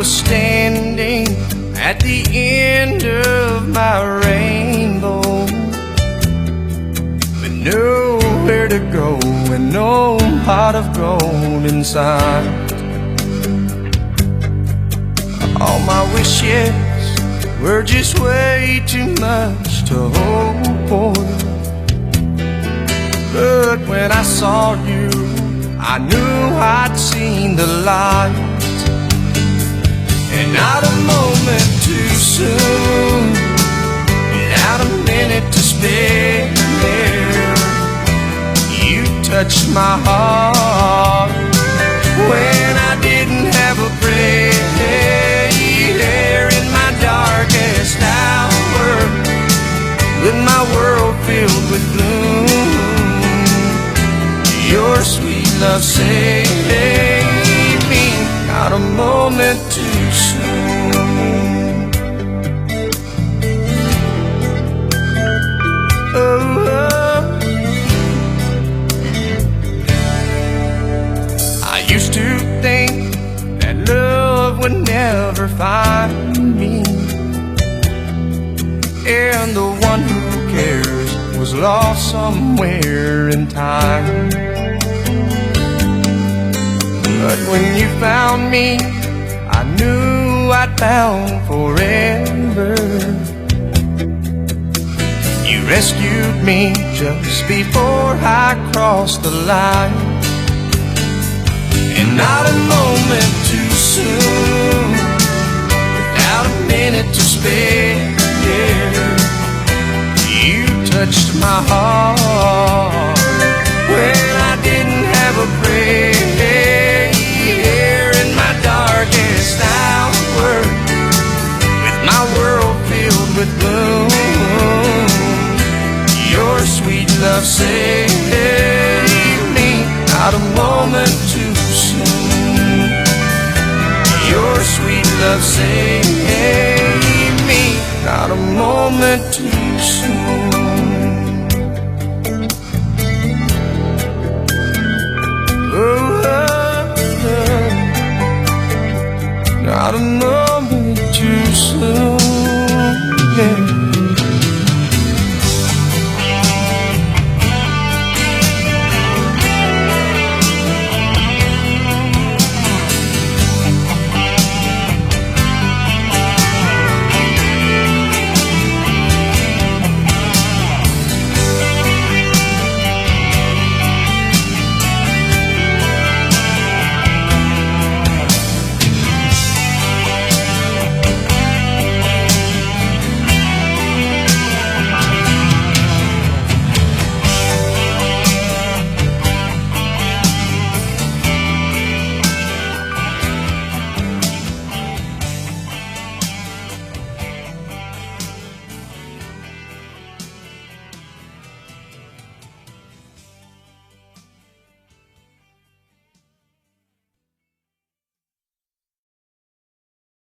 was standing at the end of my rainbow, with nowhere to go and no pot of gold inside. All my wishes were just way too much to hope for, but when I saw you, I knew I'd seen the light. And not a moment too soon, without a minute to spare, you touched my heart when I didn't have a prayer. In my darkest hour, with my world filled with gloom, your sweet love saved me, not a moment too soon. Oh, I used to think that love would never find me, and the one who cares was lost somewhere in time. But when you found me, I knew I'd found forever. You rescued me just before I crossed the line, and not a moment too soon, without a minute to spare, you touched my heart when I didn't have a prayer. In my darkest hour, with my world filled with gloom, your sweet love saved me, not a moment too soon. Your sweet love saved me, not a moment too soon.